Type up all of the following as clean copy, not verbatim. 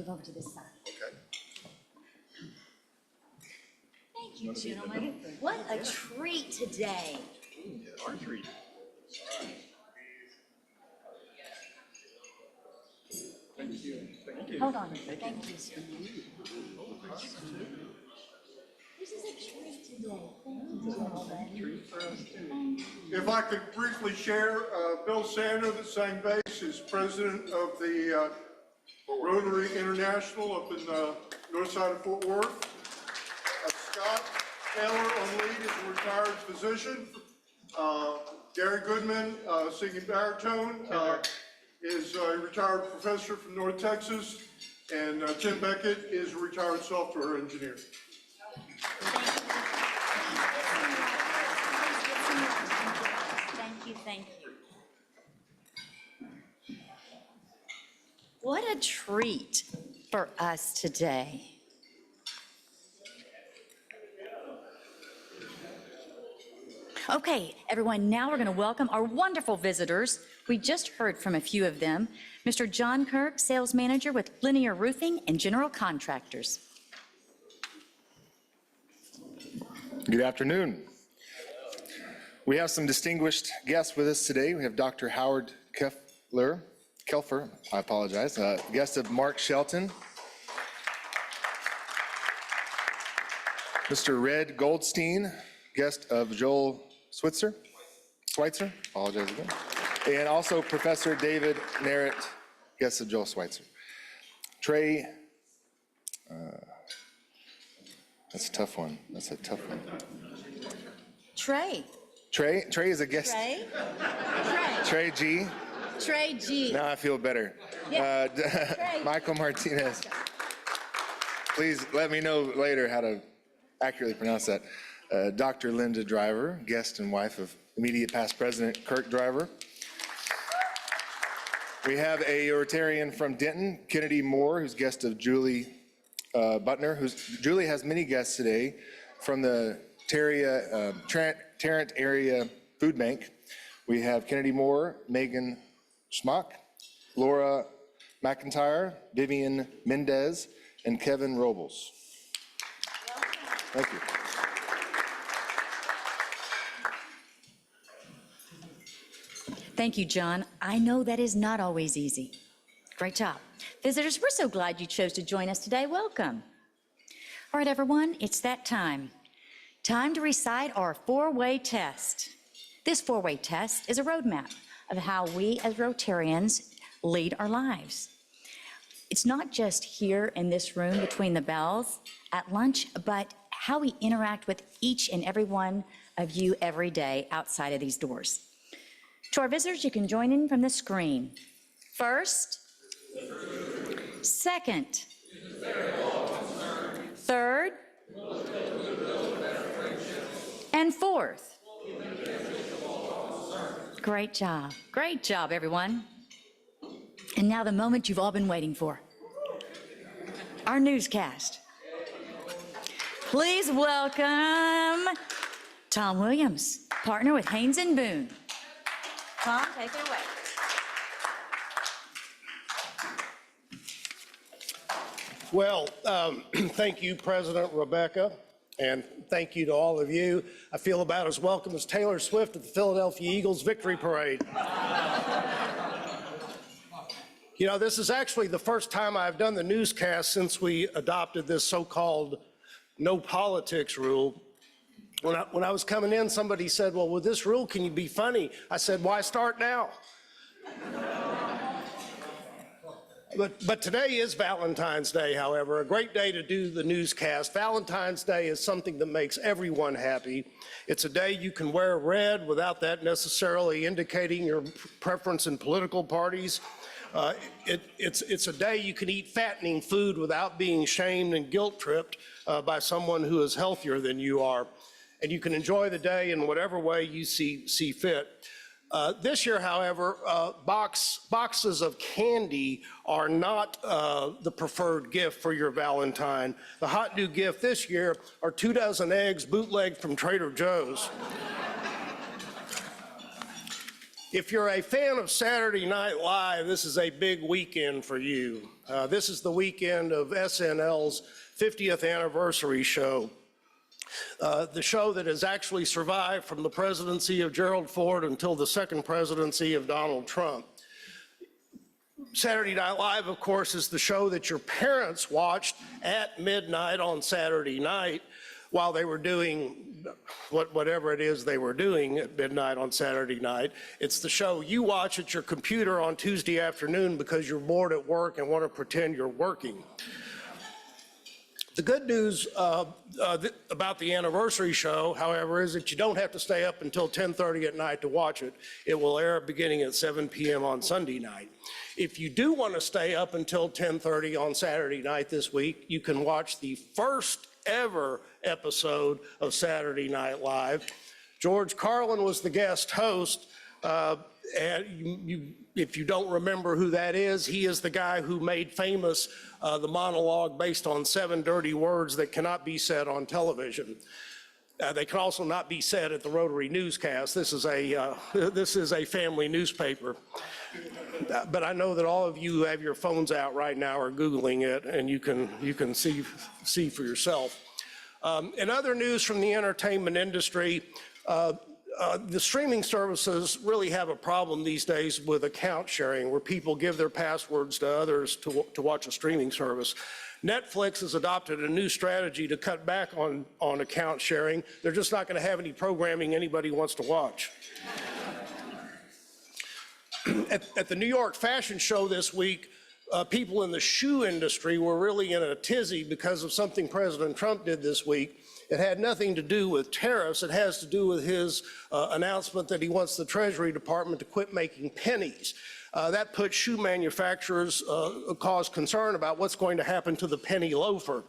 move over to this side. Okay. Thank you, gentlemen. What a treat today. Our treat. Thank you. Thank you. Hold on. Thank you. This is a treat today. Thank you, gentlemen. If I could briefly share, Bill Sander, that sang bass, is president of the Rotary International up in the north side of Fort Worth. Scott Taylor on lead is a retired physician. Gary Goodman, singing baritone, is a retired professor from North Texas. And Tim Beckett is a retired software engineer. Thank you. What a treat for us today. Okay, everyone, now we're going to welcome our wonderful visitors. We just heard from a few of them. Mr. John Kirk, Sales Manager with Linear Roofing and General Contractors. Good afternoon. We have some distinguished guests with us today. We have Dr. Howard Kelfer, I apologize, guest of Mark Shelton. Mr. Red Goldstein, guest of Joel Schweitzer, apologize again. And also Professor David Narrett, guest of Joel Schweitzer. Trey, that's a tough one. Trey is a guest. Trey G. Trey G. Now I feel better. Yeah. Michael Martinez. Please let me know later how to accurately pronounce that. Dr. Linda Driver, guest and wife of immediate past President Kirk Driver. We have a Rotarian from Denton, Kennedy Moore, who's guest of Julie Butner. Julie has many guests today from the Tarrant Area Food Bank. We have Kennedy Moore, Megan Schmock, Laura McIntyre, Vivian Mendez, and Kevin Robles. Thank you. Thank you, John. I know that is not always easy. Great job. Visitors, we're so glad you chose to join us today. Welcome. All right, everyone, it's that time. Time to recite our four-way test. This four-way test is a roadmap of how we as Rotarians lead our lives. It's not just here in this room between the bells at lunch, but how we interact with each and every one of you every day outside of these doors. To our visitors, you can join in from the screen. First, second, third, and fourth. Great job. Great job, everyone. And now the moment you've all been waiting for. Our newscast. Please welcome Tom Williams, partner with Haynes & Boone. Tom, take it away. Well, thank you, President Rebecca, and thank you to all of you. I feel about as welcome as Taylor Swift at the Philadelphia Eagles victory parade. You know, this is actually the first time I've done the newscast since we adopted this so-called no politics rule. When I was coming in, somebody said, well, with this rule, can you be funny? I said, why start now? But today is Valentine's Day, however, a great day to do the newscast. Valentine's Day is something that makes everyone happy. It's a day you can wear red without that necessarily indicating your preference in political parties. It's a day you can eat fattening food without being shamed and guilt-tripped by someone who is healthier than you are. And you can enjoy the day in whatever way you see fit. This year, however, boxes of candy are not the preferred gift for your Valentine. The hot new gift this year are 2 dozen eggs bootlegged from Trader Joe's. If you're a fan of Saturday Night Live, this is a big weekend for you. This is the weekend of SNL's 50th anniversary show. The show that has actually survived from the presidency of Gerald Ford until the second presidency of Donald Trump. Saturday Night Live, of course, is the show that your parents watched at midnight on Saturday night while they were doing whatever it is they were doing at midnight on Saturday night. It's the show you watch at your computer on Tuesday afternoon because you're bored at work and want to pretend you're working. The good news about the anniversary show, however, is that you don't have to stay up until 10:30 at night to watch it. It will air beginning at 7 p.m. on Sunday night. If you do want to stay up until 10:30 on Saturday night this week, you can watch the first ever episode of Saturday Night Live. George Carlin was the guest host. And if you don't remember who that is, he is the guy who made famous the monologue based on 7 dirty words that cannot be said on television. They can also not be said at the Rotary newscast. This is a family newspaper. But I know that all of you who have your phones out right now are Googling it, and you can see for yourself. In other news from the entertainment industry, the streaming services really have a problem these days with account sharing, where people give their passwords to others to watch a streaming service. Netflix has adopted a new strategy to cut back on account sharing. They're just not going to have any programming anybody wants to watch. At the New York Fashion Show this week, people in the shoe industry were really in a tizzy because of something President Trump did this week. It had nothing to do with tariffs. It has to do with his announcement that he wants the Treasury Department to quit making pennies. That put shoe manufacturers caused concern about what's going to happen to the penny loafer.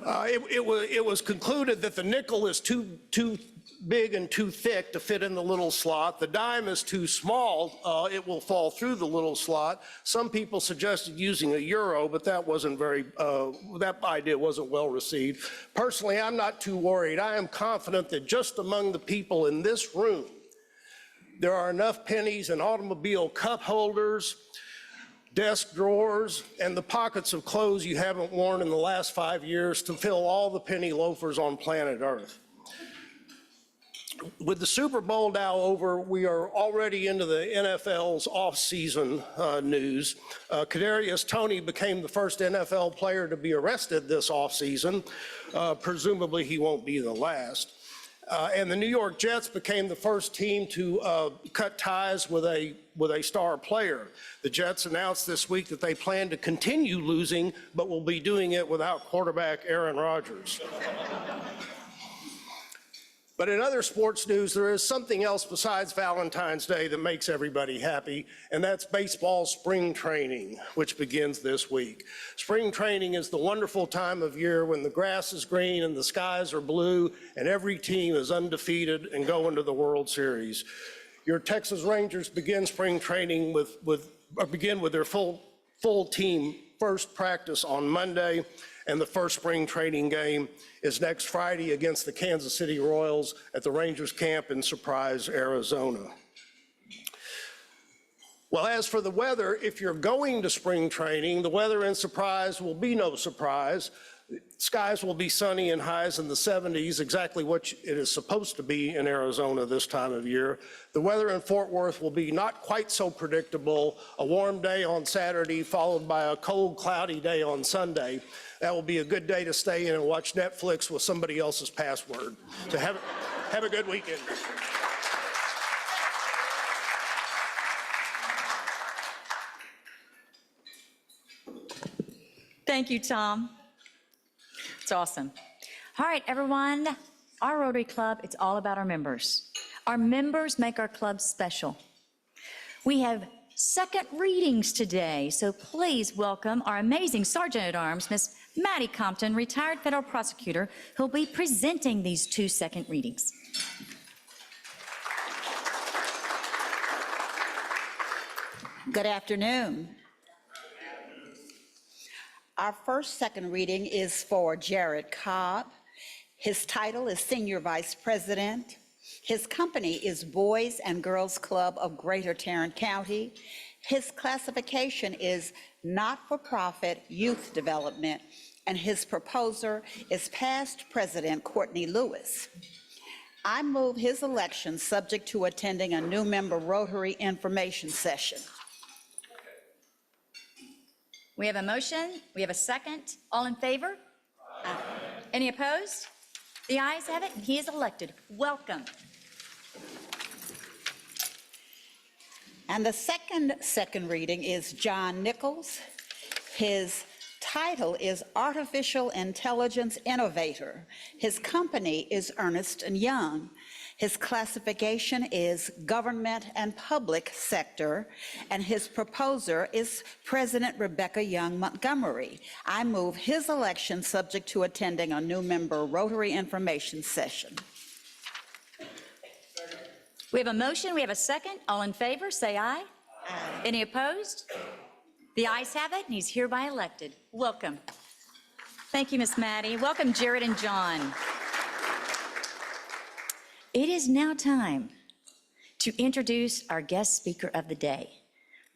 It was concluded that the nickel is too big and too thick to fit in the little slot. The dime is too small. It will fall through the little slot. Some people suggested using a euro, but that idea wasn't well received. Personally, I'm not too worried. I am confident that just among the people in this room, there are enough pennies in automobile cup holders, desk drawers, and the pockets of clothes you haven't worn in the last 5 years to fill all the penny loafers on planet Earth. With the Super Bowl now over, we are already into the NFL's off-season news. Kadarius Toney became the first NFL player to be arrested this off-season. Presumably, he won't be the last. And the New York Jets became the first team to cut ties with a star player. The Jets announced this week that they plan to continue losing, but will be doing it without quarterback Aaron Rodgers. But in other sports news, there is something else besides Valentine's Day that makes everybody happy, and that's baseball spring training, which begins this week. Spring training is the wonderful time of year when the grass is green and the skies are blue, and every team is undefeated and going to the World Series. Your Texas Rangers begin spring training begin with their full team first practice on Monday, and the first spring training game is next Friday against the Kansas City Royals at the Rangers camp in Surprise, Arizona. Well, as for the weather, if you're going to spring training, the weather in Surprise will be no surprise. Skies will be sunny and highs in the 70s, exactly what it is supposed to be in Arizona this time of year. The weather in Fort Worth will be not quite so predictable. A warm day on Saturday followed by a cold, cloudy day on Sunday. That will be a good day to stay in and watch Netflix with somebody else's password. So have a good weekend. Thank you, Tom. It's awesome. All right, everyone, our Rotary Club, it's all about our members. Our members make our club special. We have second readings today, so please welcome our amazing Sergeant-at-Arms, Miss Maddie Compton, retired federal prosecutor, who'll be presenting these 2 second readings. Good afternoon. Our first second reading is for Jared Cobb. His title is Senior Vice President. His company is Boys and Girls Club of Greater Tarrant County. His classification is Not-for-Profit Youth Development, and his proposer is past President Courtney Lewis. I move his election subject to attending a new member Rotary information session. We have a motion, we have a second. All in favor? Aye. Any opposed? The ayes have it, and he is elected. Welcome. And the second reading is John Nichols. His title is Artificial Intelligence Innovator. His company is Ernst & Young. His classification is Government and Public Sector, and his proposer is President Rebecca Young Montgomery. I move his election subject to attending a new member Rotary information session. We have a motion, we have a second. All in favor, say aye. Aye. Any opposed? The ayes have it, and he's hereby elected. Welcome. Thank you, Miss Maddie. Welcome, Jared and John. It is now time to introduce our guest speaker of the day.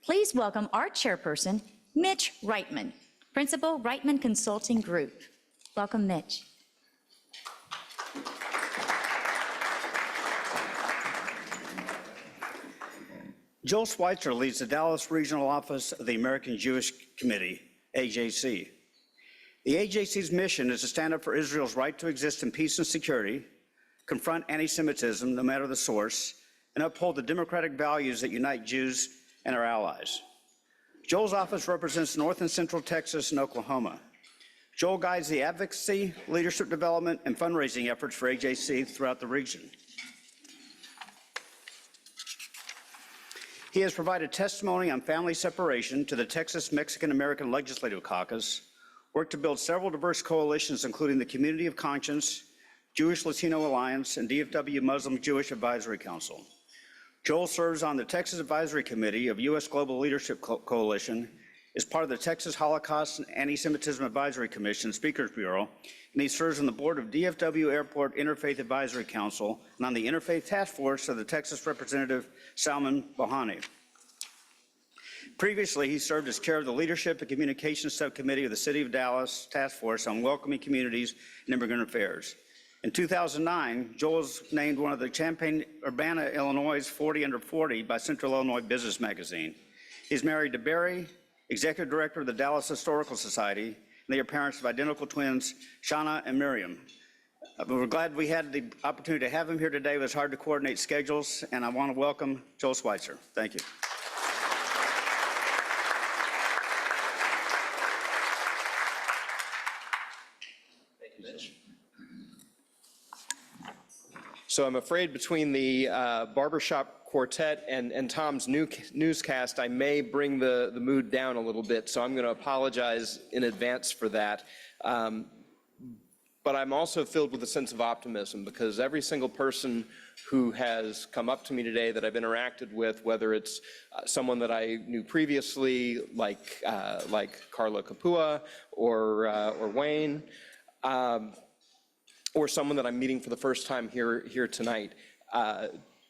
Please welcome our chairperson, Mitch Reitman, Principal Reitman Consulting Group. Welcome, Mitch. Joel Schweitzer leads the Dallas Regional Office of the American Jewish Committee, AJC. The AJC's mission is to stand up for Israel's right to exist in peace and security, confront anti-Semitism, no matter the source, and uphold the democratic values that unite Jews and our allies. Joel's office represents North and Central Texas and Oklahoma. Joel guides the advocacy, leadership development, and fundraising efforts for AJC throughout the region. He has provided testimony on family separation to the Texas Mexican-American Legislative Caucus, worked to build several diverse coalitions, including the Community of Conscience, Jewish Latino Alliance, and DFW Muslim Jewish Advisory Council. Joel serves on the Texas Advisory Committee of U.S. Global Leadership Coalition, is part of the Texas Holocaust and Anti-Semitism Advisory Commission Speakers Bureau, and he serves on the board of DFW Airport Interfaith Advisory Council and on the Interfaith Task Force of the Texas Representative Salman Bohani. Previously, he served as chair of the Leadership and Communications Subcommittee of the City of Dallas Task Force on Welcoming Communities and Immigrant Affairs. In 2009, Joel was named one of the Champaign-Urbana, Illinois' 40 Under 40 by Central Illinois Business Magazine. He's married to Barry, Executive Director of the Dallas Historical Society, and they are parents of identical twins, Shauna and Miriam. We're glad we had the opportunity to have him here today. It was hard to coordinate schedules, and I want to welcome Joel Schweitzer. Thank you. So I'm afraid between the barbershop quartet and Tom's newscast, I may bring the mood down a little bit, so I'm going to apologize in advance for that. But I'm also filled with a sense of optimism because every single person who has come up to me today that I've interacted with, whether it's someone that I knew previously, like Carla Kapua or Wayne, or someone that I'm meeting for the first time here tonight,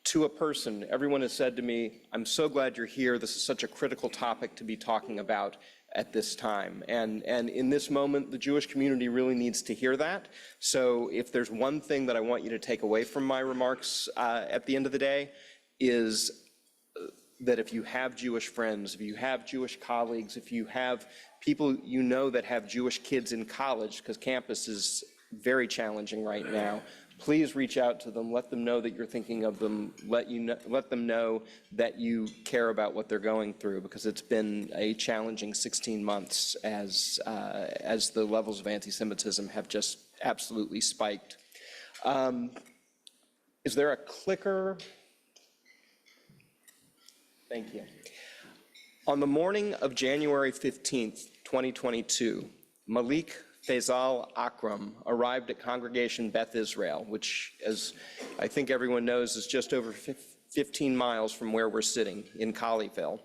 to a person, everyone has said to me, I'm so glad you're here. This is such a critical topic to be talking about at this time. And in this moment, the Jewish community really needs to hear that. So if there's one thing that I want you to take away from my remarks at the end of the day, is that if you have Jewish friends, if you have Jewish colleagues, if you have people you know that have Jewish kids in college, because campus is very challenging right now, please reach out to them, let them know that you're thinking of them, let them know that you care about what they're going through, because it's been a challenging 16 months as the levels of anti-Semitism have just absolutely spiked. Is there a clicker? Thank you. On the morning of January 15th, 2022, Malik Faisal Akram arrived at Congregation Beth Israel, which, as I think everyone knows, is just over 15 miles from where we're sitting in Colleyville.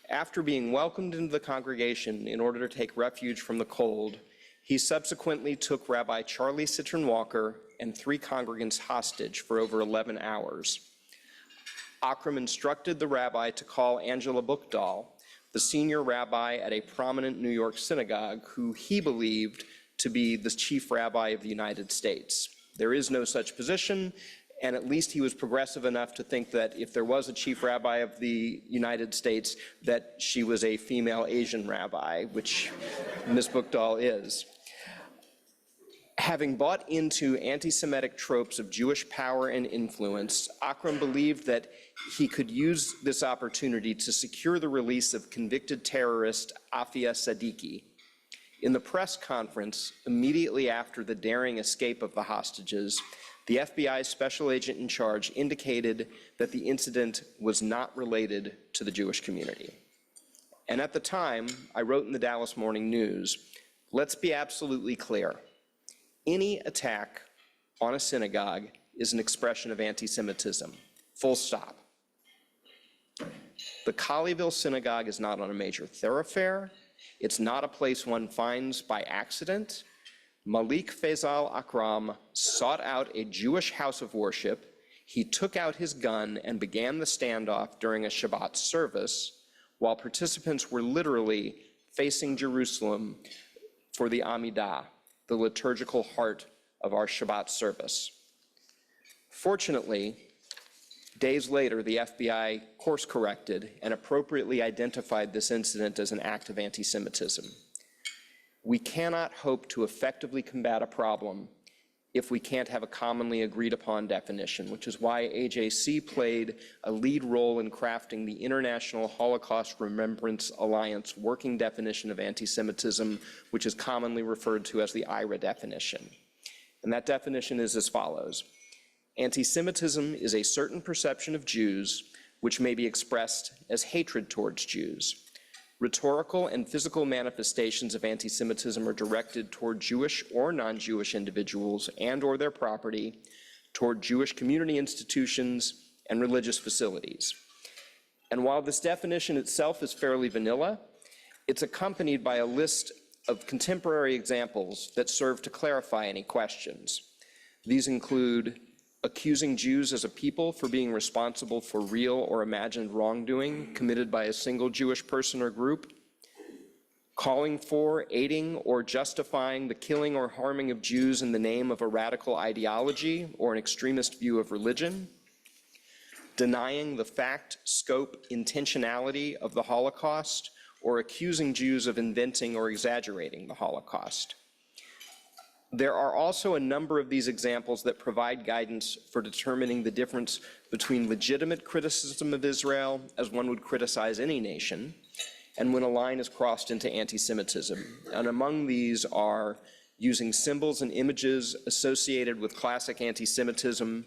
After being welcomed into the congregation in order to take refuge from the cold, He subsequently took Rabbi Charlie Citron Walker and 3 congregants hostage for over 11 hours. Akram instructed the rabbi to call Angela Buchdahl, the senior rabbi at a prominent New York synagogue, who he believed to be the chief rabbi of the United States. There is no such position, and at least he was progressive enough to think that if there was a chief rabbi of the United States, that she was a female Asian rabbi, which Ms. Buchdahl is. Having bought into anti-Semitic tropes of Jewish power and influence, Akram believed that he could use this opportunity to secure the release of convicted terrorist Afia Siddiqui. In the press conference immediately after the daring escape of the hostages, the FBI special agent in charge indicated that the incident was not related to the Jewish community. And at the time, I wrote in the Dallas Morning News, let's be absolutely clear. Any attack on a synagogue is an expression of anti-Semitism, full stop. The Colleyville Synagogue is not on a major thoroughfare. It's not a place one finds by accident. Malik Faisal Akram sought out a Jewish house of worship. He took out his gun and began the standoff during a Shabbat service, while participants were literally facing Jerusalem for the Amidah, the liturgical heart of our Shabbat service. Fortunately, days later, the FBI course corrected and appropriately identified this incident as an act of anti-Semitism. We cannot hope to effectively combat a problem if we can't have a commonly agreed upon definition, which is why AJC played a lead role in crafting the International Holocaust Remembrance Alliance working definition of anti-Semitism, which is commonly referred to as the IRA definition. And that definition is as follows. Anti-Semitism is a certain perception of Jews which may be expressed as hatred towards Jews. Rhetorical and physical manifestations of anti-Semitism are directed toward Jewish or non-Jewish individuals and or their property, toward Jewish community institutions and religious facilities. And while this definition itself is fairly vanilla, it's accompanied by a list of contemporary examples that serve to clarify any questions. These include accusing Jews as a people for being responsible for real or imagined wrongdoing committed by a single Jewish person or group, calling for, aiding, or justifying the killing or harming of Jews in the name of a radical ideology or an extremist view of religion, denying the fact, scope, intentionality of the Holocaust, or accusing Jews of inventing or exaggerating the Holocaust. There are also a number of these examples that provide guidance for determining the difference between legitimate criticism of Israel, as one would criticize any nation, and when a line is crossed into anti-Semitism. And among these are using symbols and images associated with classic anti-Semitism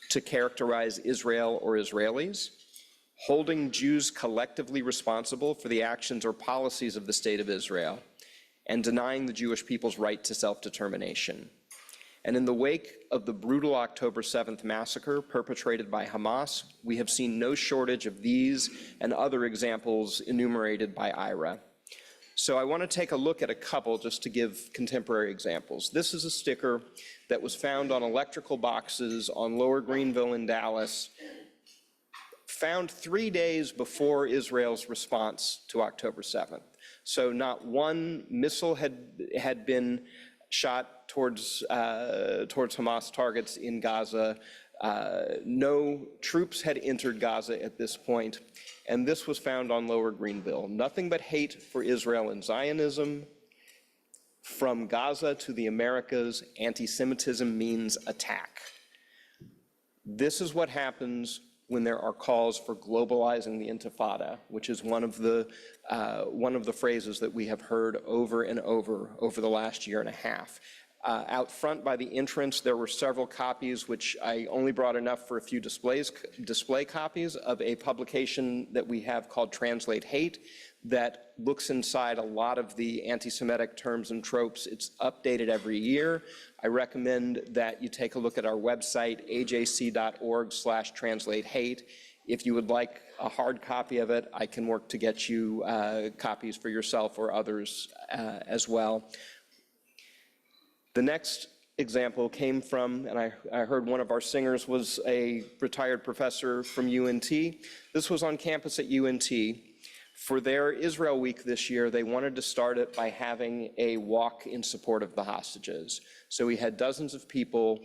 to characterize Israel or Israelis, holding Jews collectively responsible for the actions or policies of the State of Israel, and denying the Jewish people's right to self-determination. And in the wake of the brutal October 7th massacre perpetrated by Hamas, we have seen no shortage of these and other examples enumerated by IRA. So I want to take a look at a couple just to give contemporary examples. This is a sticker that was found on electrical boxes on Lower Greenville in Dallas, found 3 days before Israel's response to October 7th. So not one missile had been shot towards Hamas targets in Gaza. No troops had entered Gaza at this point, and this was found on Lower Greenville. Nothing but hate for Israel and Zionism. From Gaza to the Americas, anti-Semitism means attack. This is what happens when there are calls for globalizing the Intifada, which is one of the phrases that we have heard over and over the last year and a half. Out front by the entrance, there were several copies, which I only brought enough for a few display copies of a publication that we have called Translate Hate that looks inside a lot of the anti-Semitic terms and tropes. It's updated every year. I recommend that you take a look at our website, ajc.org/translate hate. If you would like a hard copy of it, I can work to get you copies for yourself or others as well. The next example came from, and I heard one of our singers was a retired professor from UNT. This was on campus at UNT. For their Israel Week this year, they wanted to start it by having a walk in support of the hostages. So we had dozens of people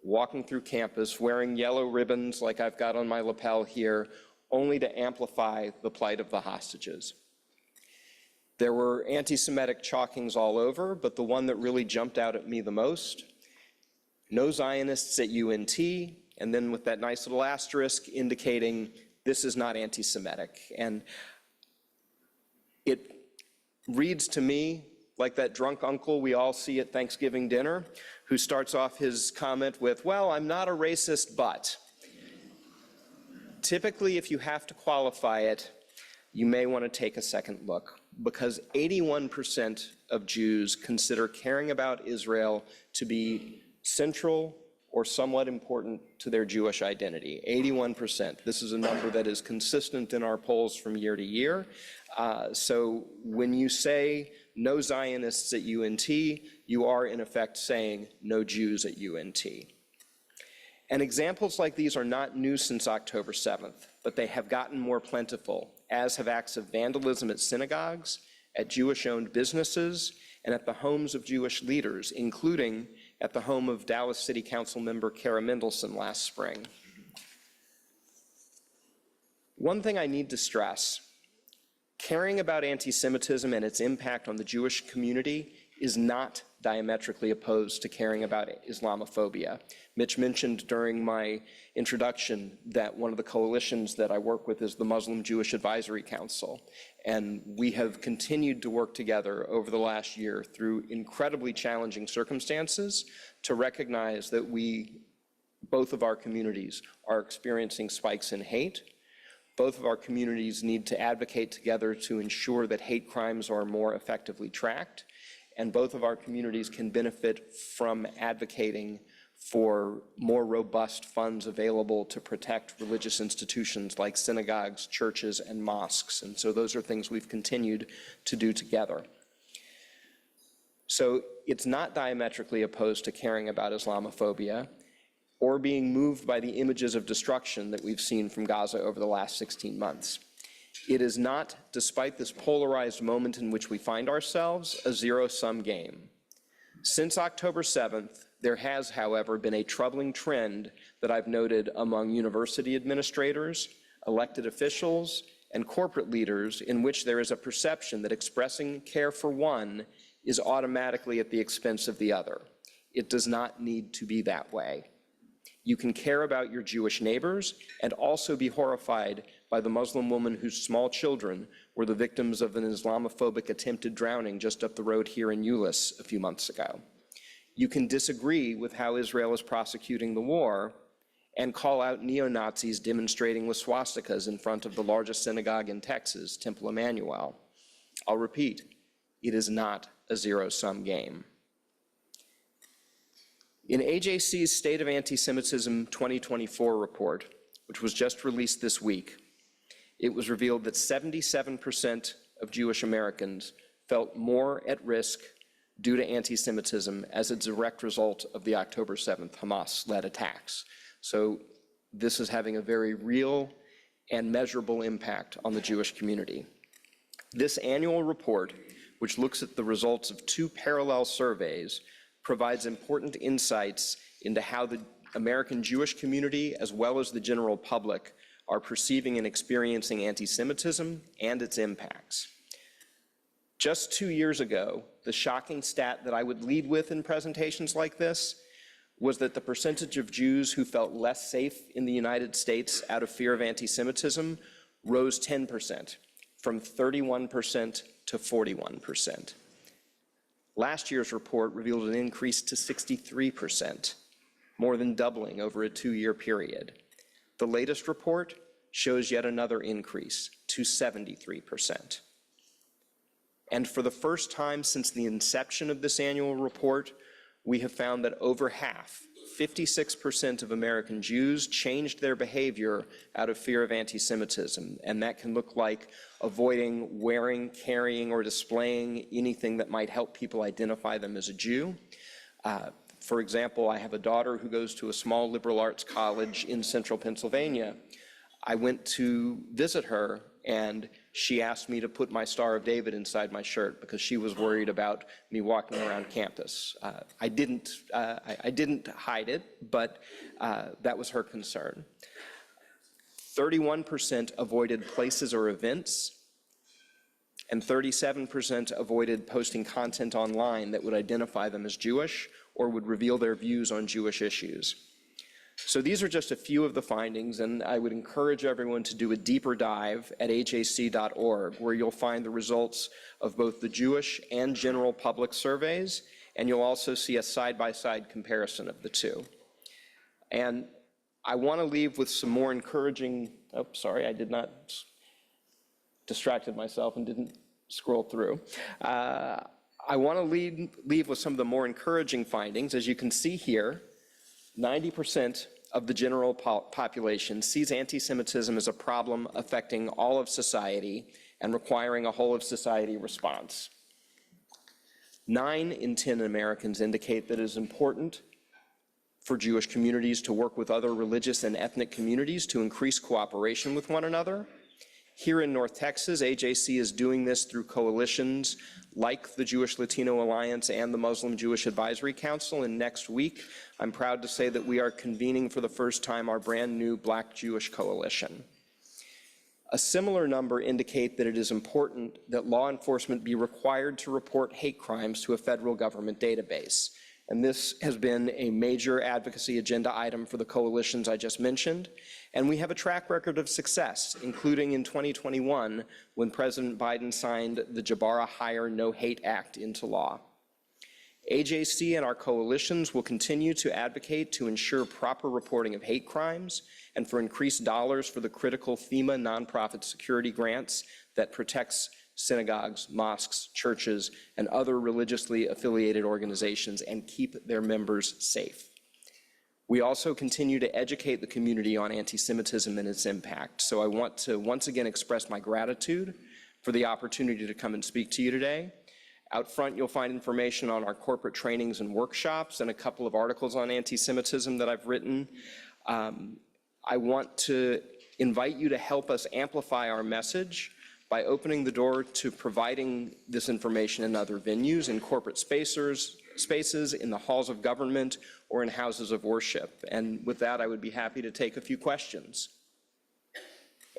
walking through campus wearing yellow ribbons like I've got on my lapel here, only to amplify the plight of the hostages. There were anti-Semitic chalkings all over, but the one that really jumped out at me the most, no Zionists at UNT, and then with that nice little asterisk indicating this is not anti-Semitic. And it reads to me like that drunk uncle we all see at Thanksgiving dinner, who starts off his comment with, well, I'm not a racist, but. Typically, if you have to qualify it, you may want to take a second look, because 81% of Jews consider caring about Israel to be central or somewhat important to their Jewish identity. 81%. This is a number that is consistent in our polls from year to year. So when you say no Zionists at UNT, you are in effect saying no Jews at UNT. And examples like these are not new since October 7th, but they have gotten more plentiful, as have acts of vandalism at synagogues, at Jewish-owned businesses, and at the homes of Jewish leaders, including at the home of Dallas City Council member Kara Mendelson last spring. One thing I need to stress: caring about anti-Semitism and its impact on the Jewish community is not diametrically opposed to caring about Islamophobia. Mitch mentioned during my introduction that one of the coalitions that I work with is the Muslim Jewish Advisory Council. And we have continued to work together over the last year through incredibly challenging circumstances to recognize that both of our communities are experiencing spikes in hate. Both of our communities need to advocate together to ensure that hate crimes are more effectively tracked. And both of our communities can benefit from advocating for more robust funds available to protect religious institutions like synagogues, churches, and mosques. And so those are things we've continued to do together. So it's not diametrically opposed to caring about Islamophobia or being moved by the images of destruction that we've seen from Gaza over the last 16 months. It is not, despite this polarized moment in which we find ourselves, a zero-sum game. Since October 7th, there has, however, been a troubling trend that I've noted among university administrators, elected officials, and corporate leaders, in which there is a perception that expressing care for one is automatically at the expense of the other. It does not need to be that way. You can care about your Jewish neighbors and also be horrified by the Muslim woman whose small children were the victims of an Islamophobic attempted drowning just up the road here in Euless a few months ago. You can disagree with how Israel is prosecuting the war and call out neo-Nazis demonstrating with swastikas in front of the largest synagogue in Texas, Temple Emmanuel. I'll repeat, it is not a zero-sum game. In AJC's State of Anti-Semitism 2024 report, which was just released this week, it was revealed that 77% of Jewish Americans felt more at risk due to anti-Semitism as a direct result of the October 7th Hamas-led attacks. So this is having a very real and measurable impact on the Jewish community. This annual report, which looks at the results of two parallel surveys, provides important insights into how the American Jewish community, as well as the general public, are perceiving and experiencing anti-Semitism and its impacts. Just 2 years ago, the shocking stat that I would lead with in presentations like this was that the percentage of Jews who felt less safe in the United States out of fear of anti-Semitism rose 10%, from 31% to 41%. Last year's report revealed an increase to 63%, more than doubling over a 2-year period. The latest report shows yet another increase to 73%. And for the first time since the inception of this annual report, we have found that over half, 56% of American Jews changed their behavior out of fear of anti-Semitism, and that can look like avoiding wearing, carrying, or displaying anything that might help people identify them as a Jew. For example, I have a daughter who goes to a small liberal arts college in central Pennsylvania. I went to visit her, and she asked me to put my Star of David inside my shirt because she was worried about me walking around campus. I didn't hide it, but that was her concern. 31% avoided places or events, and 37% avoided posting content online that would identify them as Jewish or would reveal their views on Jewish issues. So these are just a few of the findings, and I would encourage everyone to do a deeper dive at ajc.org, where you'll find the results of both the Jewish and general public surveys, and you'll also see a side-by-side comparison of the two. And I want to leave with some more encouraging, oh, sorry, I did not, distracted myself and didn't scroll through. I want to leave with some of the more encouraging findings. As you can see here, 90% of the general population sees anti-Semitism as a problem affecting all of society and requiring a whole-of-society response. 9 in 10 Americans indicate that it is important for Jewish communities to work with other religious and ethnic communities to increase cooperation with one another. Here in North Texas, AJC is doing this through coalitions like the Jewish Latino Alliance and the Muslim Jewish Advisory Council. And next week, I'm proud to say that we are convening for the first time our brand new Black Jewish Coalition. A similar number indicate that it is important that law enforcement be required to report hate crimes to a federal government database. And this has been a major advocacy agenda item for the coalitions I just mentioned. And we have a track record of success, including in 2021, when President Biden signed the Jabara Hire No Hate Act into law. AJC and our coalitions will continue to advocate to ensure proper reporting of hate crimes and for increased dollars for the critical FEMA nonprofit security grants that protects synagogues, mosques, churches, and other religiously affiliated organizations and keep their members safe. We also continue to educate the community on anti-Semitism and its impact. So I want to once again express my gratitude for the opportunity to come and speak to you today. Out front, you'll find information on our corporate trainings and workshops and a couple of articles on anti-Semitism that I've written. I want to invite you to help us amplify our message by opening the door to providing this information in other venues, in corporate spaces, in the halls of government, or in houses of worship. And with that, I would be happy to take a few questions.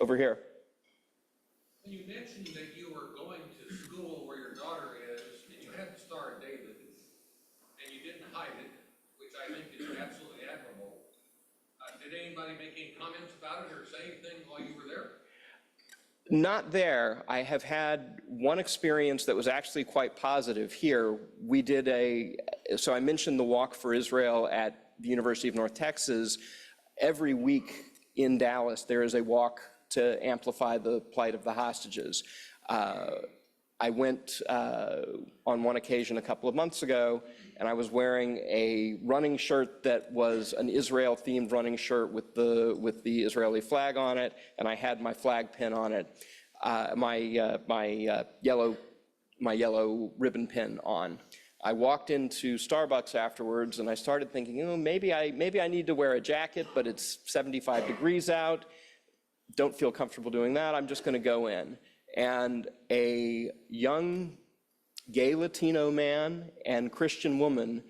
Over here. You mentioned that you were going to school where your daughter is, and you had the Star of David, and you didn't hide it, which I think is absolutely admirable. Did anybody make any comments about it or say anything while you were there? Not there. I have had one experience that was actually quite positive here. We did so I mentioned the Walk for Israel at the University of North Texas. Every week in Dallas, there is a walk to amplify the plight of the hostages. I went on one occasion a couple of months ago, and I was wearing a running shirt that was an Israel-themed running shirt with the Israeli flag on it, and I had my flag pin on it, my yellow ribbon pin on. I walked into Starbucks afterwards, and I started thinking, you know, maybe I need to wear a jacket, but it's 75 degrees out. Don't feel comfortable doing that. I'm just going to go in. And a young gay Latino man and Christian woman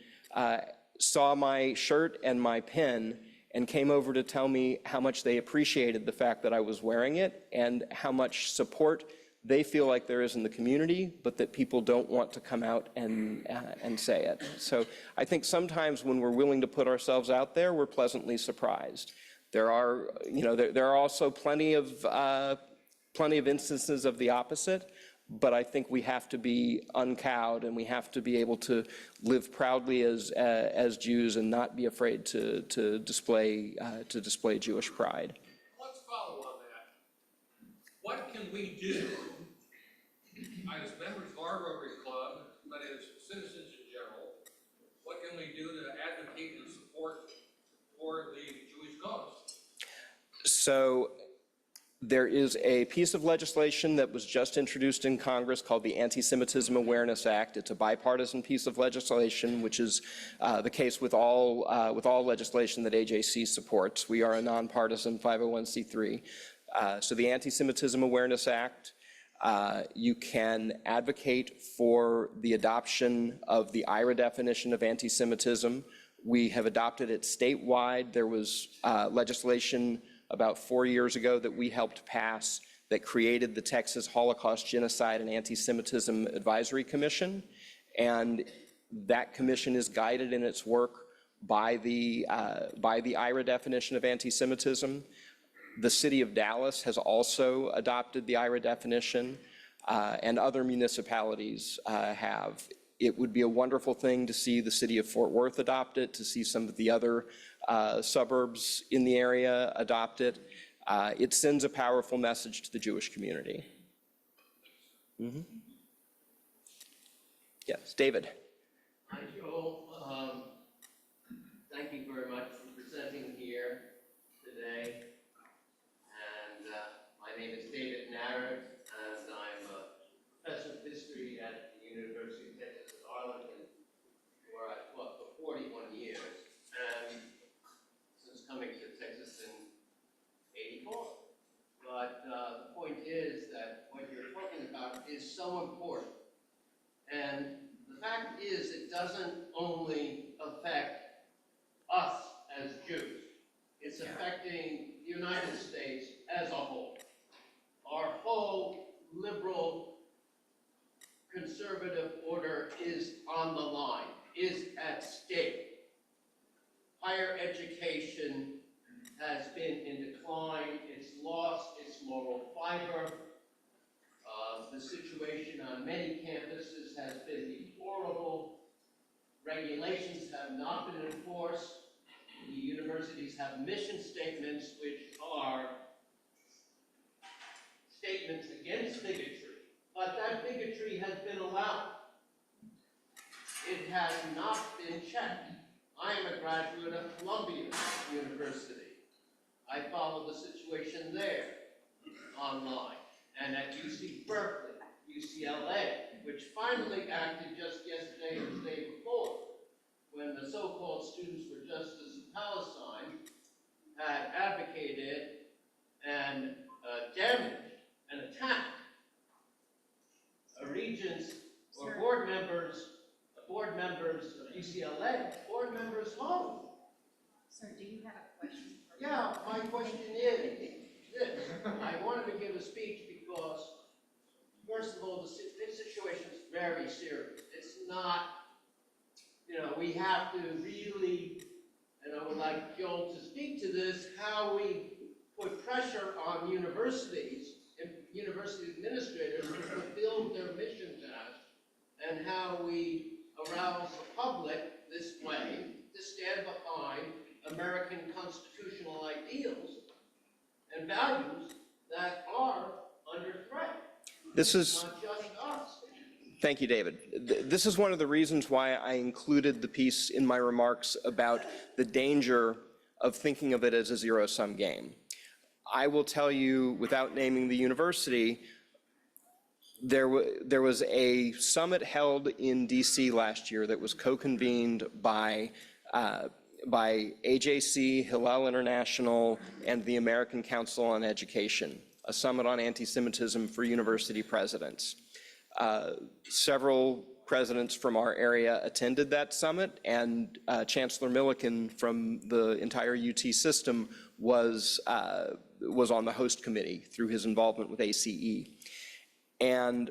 saw my shirt and my pin and came over to tell me how much they appreciated the fact that I was wearing it and how much support they feel like there is in the community, but that people don't want to come out and say it. So I think sometimes when we're willing to put ourselves out there, we're pleasantly surprised. There are, there are also plenty of instances of the opposite, but I think we have to be uncowed and we have to be able to live proudly as Jews and not be afraid to display Jewish pride. Let's follow on that. What can we do as members of our Rotary Club, but as citizens in general? What can we do to advocate and support So there is a piece of legislation that was just introduced in Congress called the Anti-Semitism Awareness Act. It's a bipartisan piece of legislation, which is the case with all legislation that AJC supports. We are a nonpartisan 501c3. So the Anti-Semitism Awareness Act, you can advocate for the adoption of the IRA definition of anti-Semitism. We have adopted it statewide. There was legislation about 4 years ago that we helped pass that created the Texas Holocaust, Genocide, and Anti-Semitism Advisory Commission. And that commission is guided in its work by the IRA definition of anti-Semitism. The city of Dallas has also adopted the IRA definition, and other municipalities have. It would be a wonderful thing to see the city of Fort Worth adopt it, to see some of the other suburbs in the area adopt it. It sends a powerful message to the Jewish community. Yes, David. Hi, Joel. Thank you very much for presenting here today. And my name is David Narrett, and I'm a professor of history at the University of Texas at Arlington, where I taught for 41 years. And since coming to Texas in '84. But the point is that what you're talking about is so important. And the fact is, it doesn't only affect us as Jews. It's affecting the United States as a whole. Our whole liberal conservative order is on the line, is at stake. Higher education has been in decline. It's lost its moral fiber. The situation on many campuses has been deplorable. Regulations have not been enforced. The universities have mission statements which are statements against bigotry, but that bigotry has been allowed. It has not been checked. I am a graduate of Columbia University. I follow the situation there online, and at UC Berkeley, UCLA, which finally acted just yesterday and the day before, when the so-called students for justice of Palestine had advocated and damaged and attacked regents or board members of UCLA, board members' home. Sir, do you have a question? Yeah, my question is this. I wanted to give a speech because, first of all, this situation is very serious. It's not, we have to really, and I would like Joel to speak to this, how we put pressure on universities and university administrators to fulfill their mission task, and how we arouse the public this way to stand behind American constitutional ideals and values that are under threat. This is, Not just us. thank you, David. This is one of the reasons why I included the piece in my remarks about the danger of thinking of it as a zero-sum game. I will tell you, without naming the university, there was a summit held in DC last year that was co-convened by AJC, Hillel International, and the American Council on Education, a summit on anti-Semitism for university presidents. Several presidents from our area attended that summit, and Chancellor Milliken from the entire UT system was on the host committee through his involvement with ACE. And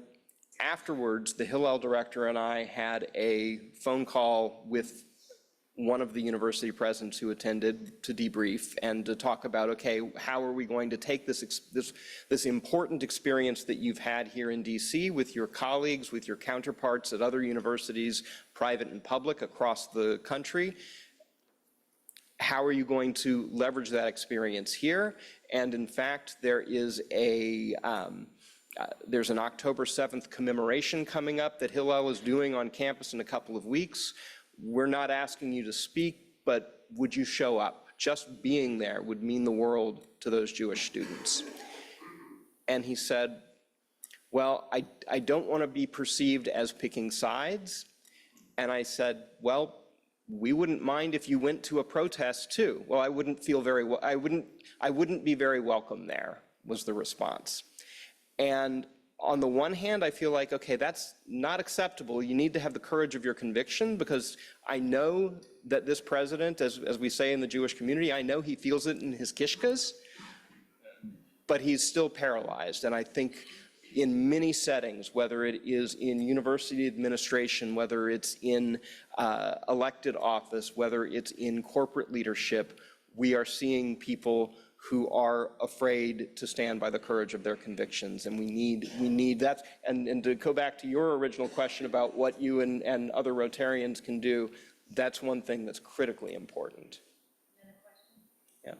afterwards, the Hillel director and I had a phone call with one of the university presidents who attended to debrief and to talk about, okay, how are we going to take this important experience that you've had here in DC with your colleagues, with your counterparts at other universities, private and public across the country? How are you going to leverage that experience here? And in fact, there's an October 7th commemoration coming up that Hillel is doing on campus in a couple of weeks. We're not asking you to speak, but would you show up just being there would mean the world to those Jewish students. And he said, well, I don't want to be perceived as picking sides. And I said, well, we wouldn't mind if you went to a protest too. Well, I wouldn't be very welcome there, was the response. And on the one hand, I feel like, okay, that's not acceptable. You need to have the courage of your conviction, because I know that this president, as we say in the Jewish community, I know he feels it in his kishkas, but he's still paralyzed. And I think in many settings, whether it is in university administration, whether it's in elected office, whether it's in corporate leadership, we are seeing people who are afraid to stand by the courage of their convictions. And we need that. And to go back to your original question about what you and other Rotarians can do, that's one thing that's critically important. Yeah.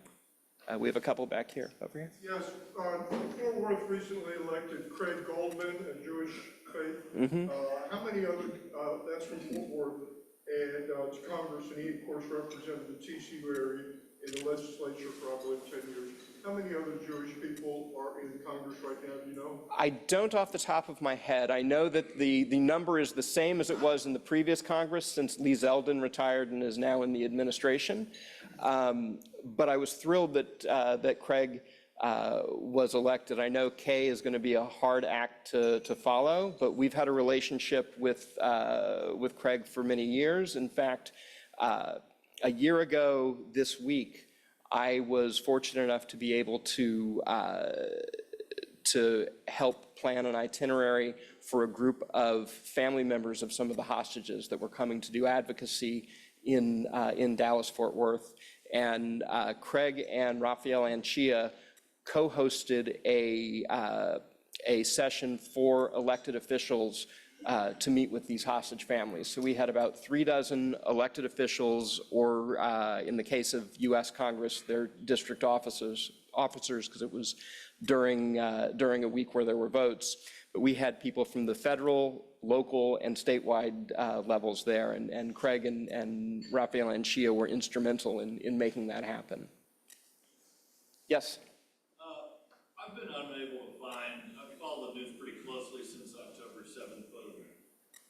We have a couple back here, over here. Yes, Fort Worth recently elected Craig Goldman, a Jewish faith. How many other, that's from Fort Worth, and to Congress, and he of course represented the TCU area in the legislature for, I believe, 10 years. How many other Jewish people are in Congress right now, do you know? I don't off the top of my head. I know that the number is the same as it was in the previous Congress, since Lee Zeldin retired and is now in the administration. But I was thrilled that Craig was elected. I know Kay is going to be a hard act to follow, but we've had a relationship with Craig for many years. In fact, a year ago this week, I was fortunate enough to be able to help plan an itinerary for a group of family members of some of the hostages that were coming to do advocacy in Dallas-Fort Worth. And Craig and Raphael Anchia co-hosted a session for elected officials to meet with these hostage families. So we had about 36 elected officials, or in the case of U.S. Congress, their district officers, because it was during a week where there were votes. But we had people from the federal, local, and statewide levels there, and Craig and Raphael Anchia were instrumental in making that happen. Yes? I've been unable to find, I've followed the news pretty closely since October 7th of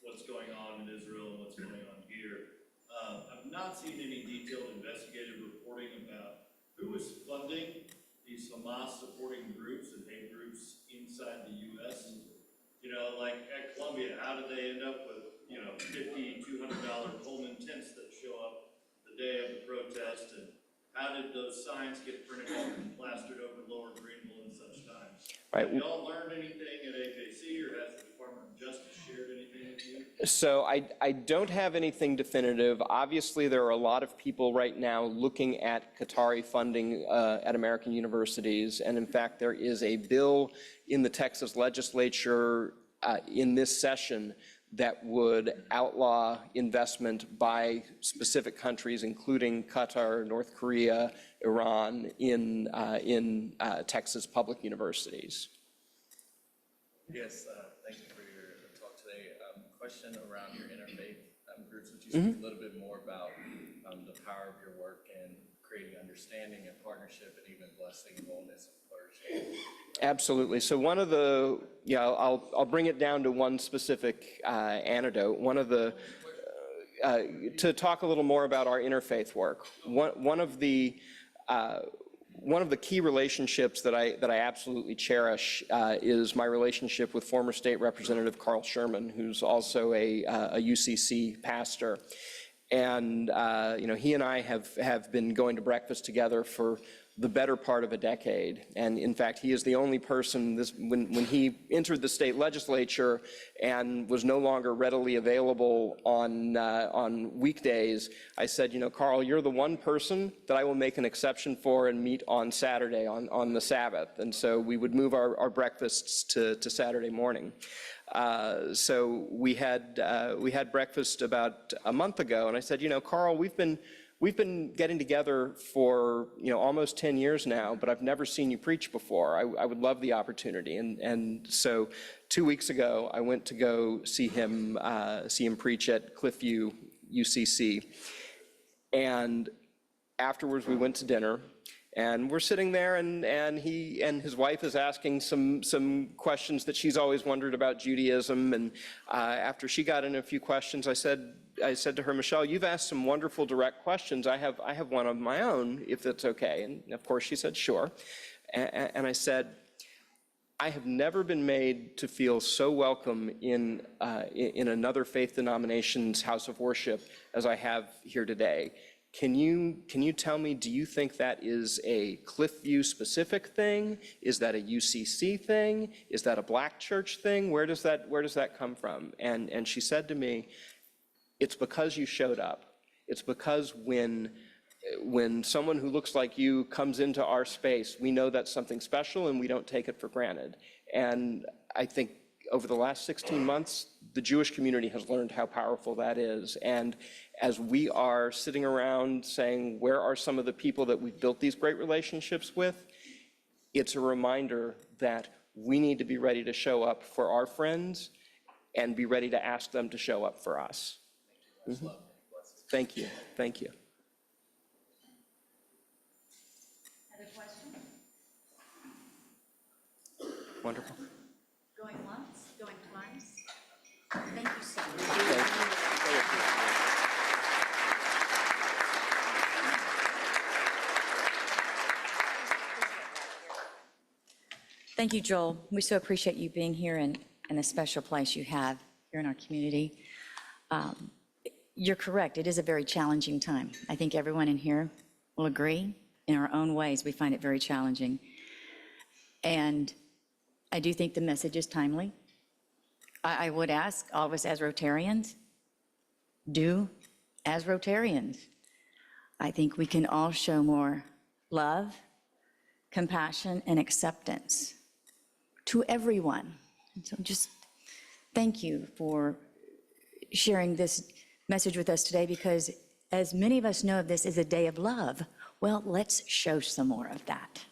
what's going on in Israel and what's going on here. I've not seen any detailed investigative reporting about who is funding these Hamas supporting groups and hate groups inside the U.S. You know, like at Columbia, how did they end up with, you know, $50, $200 Pullman tents that show up the day of the protest? And how did those signs get printed off and plastered over Lower Greenville and such times? Right. Have y'all learned anything at AJC, or has the Department of Justice shared anything with you? So I don't have anything definitive. Obviously, there are a lot of people right now looking at Qatari funding at American universities. And in fact, there is a bill in the Texas legislature in this session that would outlaw investment by specific countries, including Qatar, North Korea, Iran, in Texas public universities. Yes, thank you for your talk today. Question around your interfaith groups. Would you speak a little bit more about the power of your work in creating understanding and partnership and even blessing, wholeness, and flourishing? Absolutely. So one of the, I'll bring it down to one specific anecdote. One of the, to talk a little more about our interfaith work. One of the key relationships that I absolutely cherish is my relationship with former State Representative Carl Sherman, who's also a UCC pastor. And he and I have been going to breakfast together for the better part of a decade. And in fact, he is the only person, when he entered the state legislature and was no longer readily available on weekdays, I said, Carl, you're the one person that I will make an exception for and meet on Saturday, on the Sabbath. And so we would move our breakfasts to Saturday morning. So we had breakfast about a month ago, and I said, Carl, we've been getting together for almost 10 years now, but I've never seen you preach before. I would love the opportunity. And so 2 weeks ago, I went to go see him preach at Cliffview UCC. And afterwards, we went to dinner, and we're sitting there, and he and his wife is asking some questions that she's always wondered about Judaism. And after she got in a few questions, I said to her, Michelle, you've asked some wonderful direct questions. I have one of my own, if that's okay. And of course, she said, sure. And I said, I have never been made to feel so welcome in another faith denomination's house of worship as I have here today. Can you tell me, do you think that is a Cliffview specific thing? Is that a UCC thing? Is that a Black church thing? Where does that come from? And she said to me, it's because you showed up. It's because when someone who looks like you comes into our space, we know that's something special and we don't take it for granted. And I think over the last 16 months, the Jewish community has learned how powerful that is. And as we are sitting around saying, where are some of the people that we've built these great relationships with? It's a reminder that we need to be ready to show up for our friends and be ready to ask them to show up for us. Mm-hmm. Thank you. Thank you. Other questions? Wonderful. Going once, going twice? Thank you so much. Thank you, Joel. We so appreciate you being here and the special place you have here in our community. You're correct. It is a very challenging time. I think everyone in here will agree. In our own ways, we find it very challenging. And I do think the message is timely. I would ask all of us as Rotarians, do as Rotarians. I think we can all show more love, compassion, and acceptance to everyone. And so just thank you for sharing this message with us today, because as many of us know, this is a day of love. Well, let's show some more of that.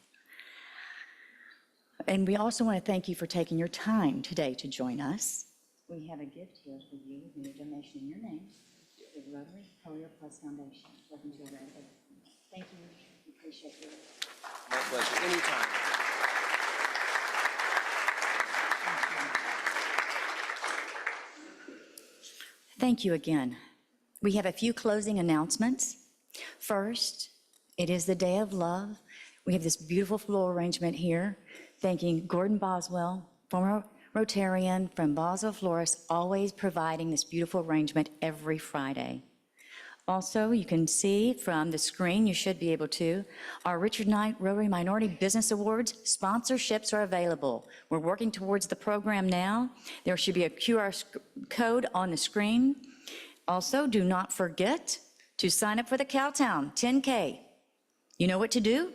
And we also want to thank you for taking your time today to join us. We have a gift here for you, with a donation in your name, to the Rotary Career Plus Foundation. Welcome to the Rotary. Thank you. We appreciate you. My pleasure. Anytime. Thank you again. We have a few closing announcements. First, it is the Day of Love. We have this beautiful floral arrangement here, thanking Gordon Boswell, former Rotarian from Boswell, Florida, always providing this beautiful arrangement every Friday. Also, you can see from the screen, you should be able to, our Richard Knight Rotary Minority Business Awards sponsorships are available. We're working towards the program now. There should be a QR code on the screen. Also, do not forget to sign up for the Cowtown 10K. You know what to do?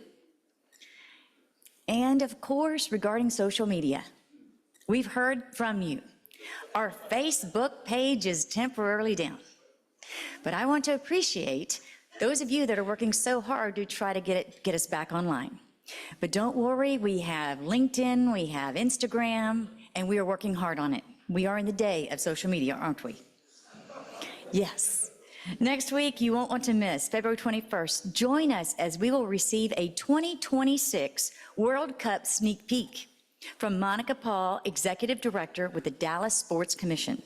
And of course, regarding social media, we've heard from you. Our Facebook page is temporarily down. But I want to appreciate those of you that are working so hard to try to get us back online. But don't worry, we have LinkedIn, we have Instagram, and we are working hard on it. We are in the day of social media, aren't we? Yes. Next week, you won't want to miss February 21st. Join us as we will receive a 2026 World Cup sneak peek from Monica Paul, Executive Director with the Dallas Sports Commission.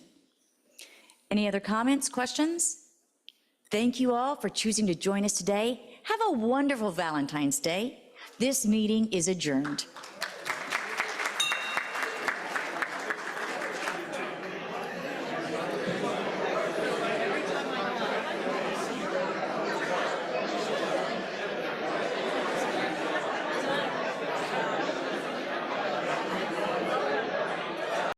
Any other comments, questions? Thank you all for choosing to join us today. Have a wonderful Valentine's Day. This meeting is adjourned.